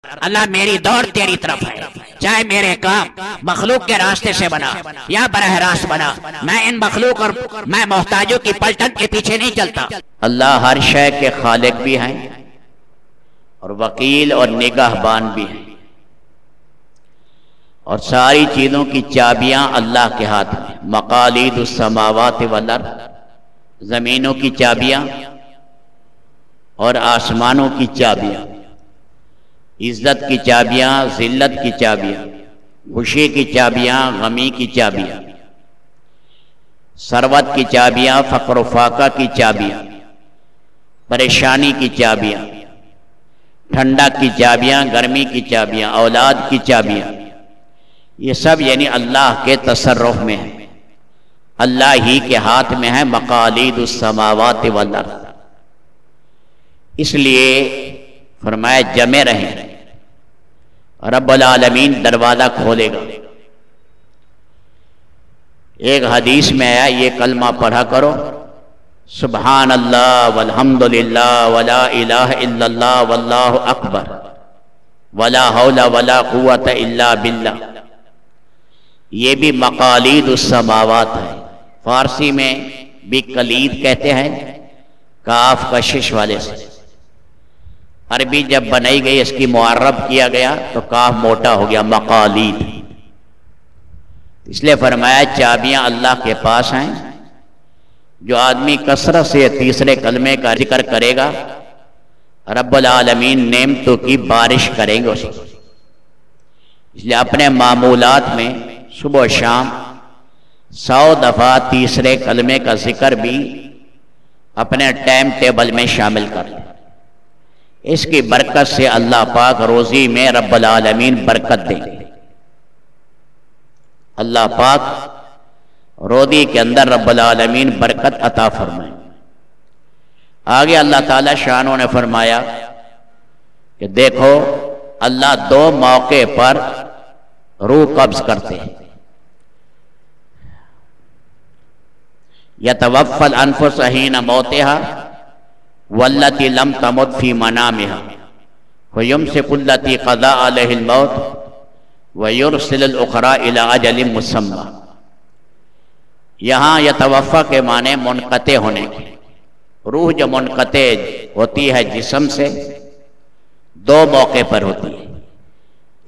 اللہ میری دوڑ تیری طرف ہے، چاہے میرے کام مخلوق کے راستے سے بنا یا براہ راست بنا، میں ان مخلوق اور میں محتاجوں کی پلٹن کے پیچھے نہیں چلتا۔ اللہ ہر شے کے خالق بھی ہیں اور وکیل اور نگہبان بھی ہیں، اور ساری چیزوں کی چابیاں اللہ کے ہاتھ میں۔ مقالید السماوات والارض، زمینوں کی چابیاں اور آسمانوں کی چابیاں، عزت کی چابیاں، ذلت کی چابیاں، خوشی کی چابیاں، غمی کی چابیاں، ثروت کی چابیاں، فقر و فاقہ کی چابیاں، پریشانی کی چابیاں، ٹھنڈک کی چابیاں، گرمی کی چابیاں، اولاد کی چابیاں، یہ سب یعنی اللہ کے تصرف میں ہے، اللہ ہی کے ہاتھ میں ہے۔ مقالید السماوات والارض، اس لیے فرمایا جمے رہیں، رب العالمین دروازہ کھولے گا۔ ایک حدیث میں آیا یہ کلمہ پڑھا کرو، سبحان اللہ والحمد للہ ولا الہ الا اللہ واللہ اکبر ولا حول ولا قوت الا باللہ، یہ بھی مقالید السماوات ہے۔ فارسی میں بھی کلید کہتے ہیں، کاف کشش والے سے۔ عربی جب بنائی گئی اس کی معرب کیا گیا تو کاف موٹا ہو گیا، مقالید۔ اس لیے فرمایا چابیاں اللہ کے پاس ہیں، جو آدمی کثرت سے تیسرے کلمے کا ذکر کرے گا رب العالمین نعمتوں کی بارش کریں گے اسے۔ اس لیے اپنے معمولات میں صبح و شام 100 دفعہ تیسرے کلمے کا ذکر بھی اپنے ٹائم ٹیبل میں شامل کر لیں، اس کی برکت سے اللہ پاک روزی میں رب العالمین برکت دیں گے۔ اللہ پاک روزی کے اندر رب العالمین برکت عطا فرمائیں۔ آگے اللہ تعالی شانوں نے فرمایا کہ دیکھو اللہ 2 موقع پر روح قبض کرتے ہیں، یتوفی الانفس حین موتها واللتی لم تمت فی منامها ویمسک التی قضا علیہ الموت ویرسل الاخری الی اجل مسمی۔ یہاں یتوفی کے معنی منقطع ہونے کے، روح جو منقطع ہوتی ہے جسم سے 2 موقع پر ہوتی ہے،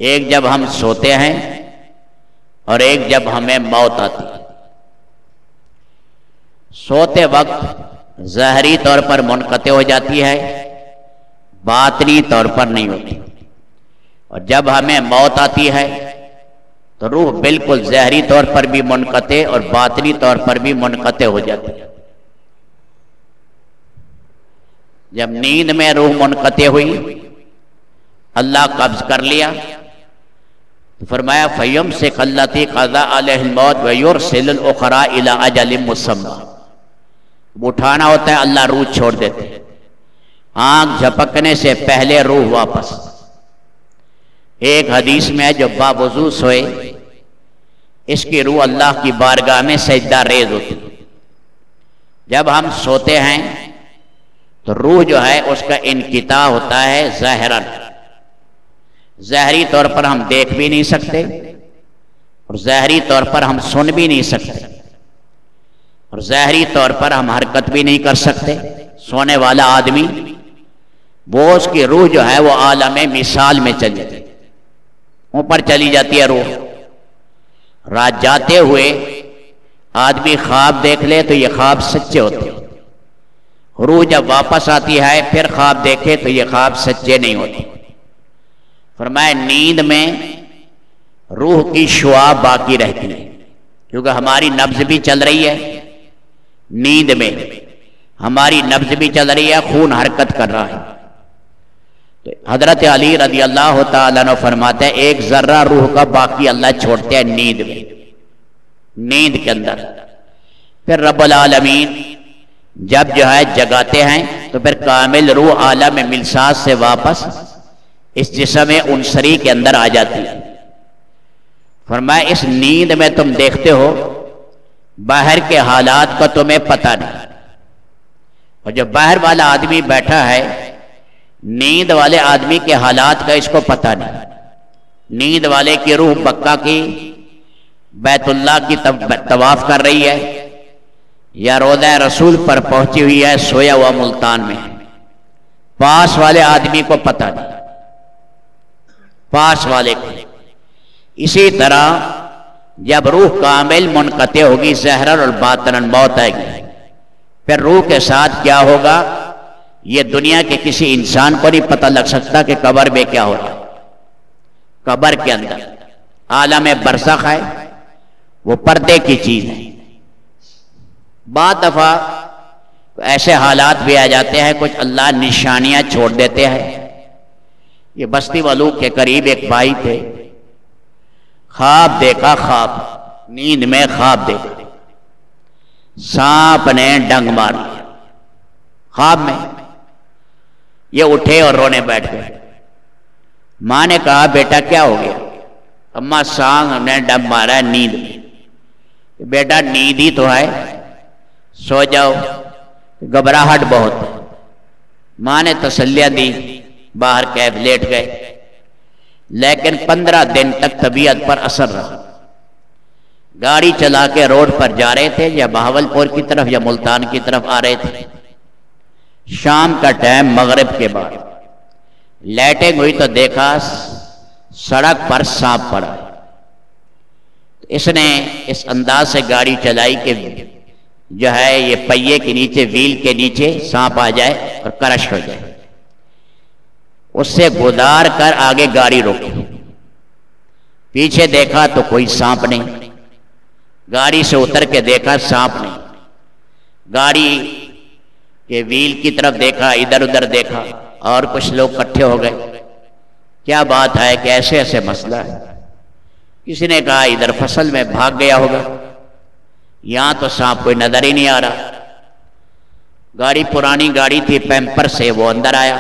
ایک جب ہم سوتے ہیں اور ایک جب ہمیں موت آتی ہے۔ سوتے وقت ظاہری طور پر منقطع ہو جاتی ہے، باطنی طور پر نہیں ہوتی، اور جب ہمیں موت آتی ہے تو روح بالکل ظاہری طور پر بھی منقطع اور باطنی طور پر بھی منقطع ہو جاتی ہے۔ جب نیند میں روح منقطع ہوئی، اللہ قبض کر لیا، تو فرمایا فَيُمْسِكُ الَّتِي قَضَىٰ عَلَيْهَا الْمَوْتَ وَيُرْسِلُ الْأُخْرَىٰ إِلَىٰ أَجَلٍ مُّسَمًّى۔ اٹھانا ہوتا ہے اللہ روح چھوڑ دیتے، آنکھ جھپکنے سے پہلے روح واپس۔ ایک حدیث میں ہے جو باوضو سوئے اس کی روح اللہ کی بارگاہ میں سجدہ ریز ہوتی۔ جب ہم سوتے ہیں تو روح جو ہے اس کا انقطاع ہوتا ہے ظاہراً، ظاہری طور پر ہم دیکھ بھی نہیں سکتے اور ظاہری طور پر ہم سن بھی نہیں سکتے اور ظاہری طور پر ہم حرکت بھی نہیں کر سکتے۔ سونے والا آدمی وہ اس کی روح جو ہے وہ عالم مثال میں چلی جاتی، اوپر چلی جاتی ہے روح۔ رات جاتے ہوئے آدمی خواب دیکھ لے تو یہ خواب سچے ہوتے ہیں، روح جب واپس آتی ہے پھر خواب دیکھے تو یہ خواب سچے نہیں ہوتے۔ فرمایا نیند میں روح کی شعاع باقی رہتی ہے، کیونکہ ہماری نبض بھی چل رہی ہے، نیند میں ہماری نبض بھی چل رہی ہے، خون حرکت کر رہا ہے۔ تو حضرت علی رضی اللہ تعالیٰ عنہ فرماتے ہیں ایک ذرہ روح کا باقی اللہ چھوڑتے ہیں نیند میں، نیند کے اندر۔ پھر رب العالمین جب جو ہے جگاتے ہیں تو پھر کامل روح عالم ملسات سے واپس اس جسم انصری کے اندر آ جاتی ہے۔ فرمایا اس نیند میں تم دیکھتے ہو، باہر کے حالات کا تمہیں پتہ نہیں، اور جو باہر والا آدمی بیٹھا ہے نیند والے آدمی کے حالات کا اس کو پتہ نہیں. نیند والے کی روح مکہ کی بیت اللہ کی طواف کر رہی ہے یا روضہ رسول پر پہنچی ہوئی ہے سویا ہوا ملتان میں. پاس والے آدمی کو پتہ نہیں، پاس والے کو. اسی طرح جب روح کامل منقطع ہوگی ظاہراً اور باطناً موت آئے گی، پھر روح کے ساتھ کیا ہوگا یہ دنیا کے کسی انسان کو نہیں پتہ لگ سکتا کہ قبر میں کیا ہو رہا ہے. قبر کے اندر عالم برزخ ہے، وہ پردے کی چیز ہے. بعض دفعہ ایسے حالات بھی آ جاتے ہیں، کچھ اللہ نشانیاں چھوڑ دیتے ہیں. یہ بستی والوں کے قریب ایک بھائی تھے، خواب دیکھا، خواب نیند میں خواب دیکھا، سانپ نے ڈنگ مار لیا خواب میں. یہ اٹھے اور رونے بیٹھ گئے. ماں نے کہا بیٹا کیا ہو گیا؟ اماں سانپ نے ڈنگ مارا ہے نیند میں. بیٹا نیند ہی تو ہے، سو جاؤ. گھبراہٹ بہت. ماں نے تسلیاں دی، باہر کیف لیٹ گئے. لیکن 15 دن تک طبیعت پر اثر رہا. گاڑی چلا کے روڈ پر جا رہے تھے، یا بہاولپور کی طرف یا ملتان کی طرف آ رہے تھے. شام کا ٹائم مغرب کے بعد لائٹنگ ہوئی تو دیکھا سڑک پر سانپ پڑا. اس نے اس انداز سے گاڑی چلائی کہ جو ہے یہ پہیے کے نیچے، ویل کے نیچے سانپ آ جائے اور کرش ہو جائے. اس سے گزار کر آگے گاڑی روکی. پیچھے دیکھا تو کوئی سانپ نہیں. گاڑی سے اتر کے دیکھا سانپ نہیں. گاڑی کے ویل کی طرف دیکھا، ادھر ادھر دیکھا، اور کچھ لوگ اکٹھے ہو گئے. کیا بات ہے کہ ایسے ایسے مسئلہ ہے. کسی نے کہا ادھر فصل میں بھاگ گیا ہوگا، یہاں تو سانپ کوئی نظر ہی نہیں آ رہا. گاڑی پرانی گاڑی تھی، پیمپر سے وہ اندر آیا.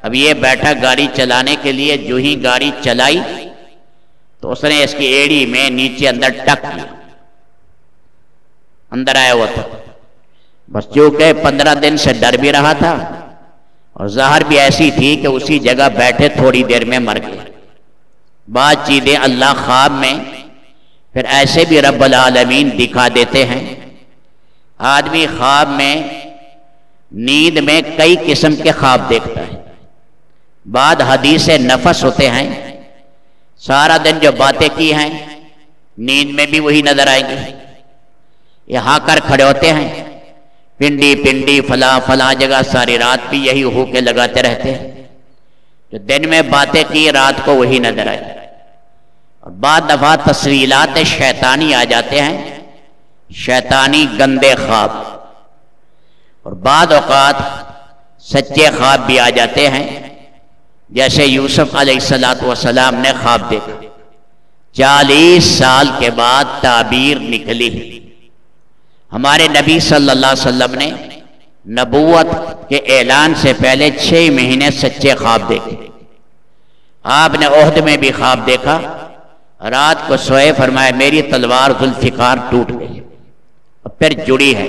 اب یہ بیٹھا گاڑی چلانے کے لیے. جو ہی گاڑی چلائی تو اس نے اس کی ایڑی میں نیچے اندر ٹک کیا. اندر آیا ہوا تھا. بس چونکہ 15 دن سے ڈر بھی رہا تھا اور ظاہر بھی ایسی تھی کہ اسی جگہ بیٹھے تھوڑی دیر میں مر گئے. بعض چیزیں اللہ خواب میں پھر ایسے بھی رب العالمین دکھا دیتے ہیں. آدمی خواب میں نیند میں کئی قسم کے خواب دیکھتا ہے. بعد حدیث نفس ہوتے ہیں، سارا دن جو باتیں کی ہیں نیند میں بھی وہی نظر آئیں گی. یہاں کر کھڑے ہوتے ہیں، پنڈی پنڈی فلاں فلاں جگہ، ساری رات بھی یہی ہوکے لگاتے رہتے ہیں. جو دن میں باتیں کی رات کو وہی نظر آئی. اور بعض دفعہ تصویرات شیطانی آ جاتے ہیں، شیطانی گندے خواب. اور بعض اوقات سچے خواب بھی آ جاتے ہیں، جیسے یوسف علیہ السلام نے خواب دیکھا. 40 سال کے بعد تعبیر نکلی. ہمارے نبی صلی اللہ علیہ وسلم نے نبوت کے اعلان سے پہلے 6 مہینے سچے خواب دیکھے. آپ نے عہد میں بھی خواب دیکھا. رات کو سوئے، فرمایا میری تلوار ذوالفقار ٹوٹ گئی اور پھر جڑی ہے.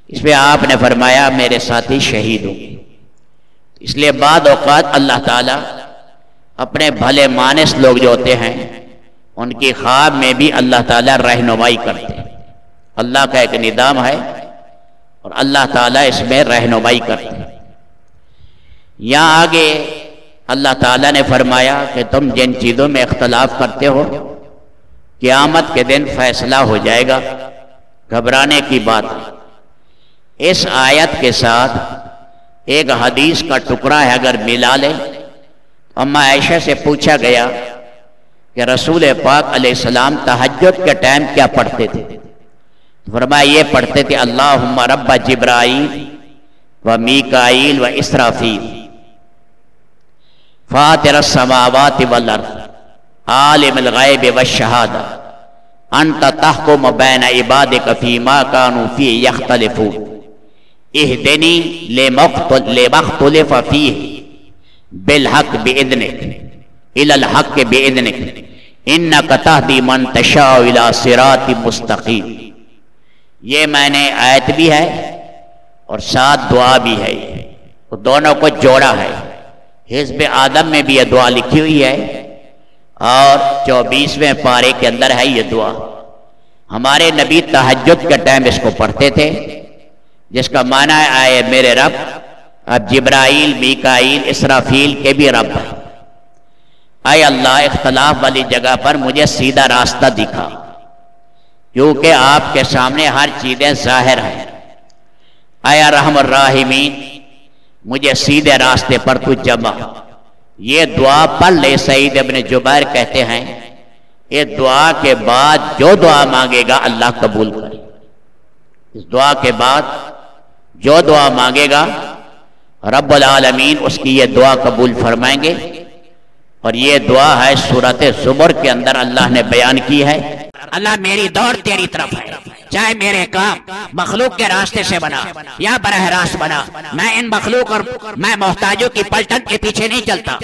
اس پہ آپ نے فرمایا میرے ساتھی شہید ہوں گے. اس لیے بعض اوقات اللہ تعالیٰ اپنے بھلے مانس لوگ جو ہوتے ہیں ان کی خواب میں بھی اللہ تعالیٰ رہنمائی کرتے ہیں. اللہ کا ایک نظام ہے اور اللہ تعالیٰ اس میں رہنمائی کرتے ہیں. یہاں آگے اللہ تعالیٰ نے فرمایا کہ تم جن چیزوں میں اختلاف کرتے ہو قیامت کے دن فیصلہ ہو جائے گا، گھبرانے کی بات. اس آیت کے ساتھ ایک حدیث کا ٹکڑا ہے، اگر ملا لے. اما عائشہ سے پوچھا گیا کہ رسول پاک علیہ السلام تہجد کے ٹائم کیا پڑھتے تھے؟ فرمایا یہ پڑھتے تھے اللہم رب جبرائیل و میکائیل و اسرافیل فاطر السماوات والارض عالم الغیب والشہادہ انت تحکم بین عبادک فیما کانوا فیہ یختلفون اہدنی لما اختلف فیہ بالحق باذنک الی الحق باذنک انک تہدی من تشاء الی صراط مستقیم. یہ میں نے آیت بھی ہے اور ساتھ دعا بھی ہے، وہ دونوں کو جوڑا ہے. حزب آدم میں بھی یہ دعا لکھی ہوئی ہے اور 24ویں پارے کے اندر ہے یہ دعا. ہمارے نبی تہجد کے ٹائم اس کو پڑھتے تھے، جس کا معنی ہے آئے میرے رب، اب جبرائیل، میکائیل، اسرافیل کے بھی رب ہے. اے اللہ، اختلاف والی جگہ پر مجھے سیدھا راستہ دکھا، کیونکہ آپ کے سامنے ہر چیزیں ظاہر ہیں. اے ارحم الراحمین، مجھے سیدھے راستے پر تو جمع. یہ دعا پڑھ لے. سعید ابن جبیر کہتے ہیں یہ دعا کے بعد جو دعا مانگے گا اللہ قبول کرے. اس دعا کے بعد جو دعا مانگے گا رب العالمین اس کی یہ دعا قبول فرمائیں گے. اور یہ دعا ہے سورۃ زمر کے اندر اللہ نے بیان کی ہے. اللہ میری دوڑ تیری طرف ہے، چاہے میرے کام مخلوق کے راستے سے بنا یا براہ راست بنا. میں ان مخلوق اور میں محتاجوں کی پلٹن کے پیچھے نہیں چلتا.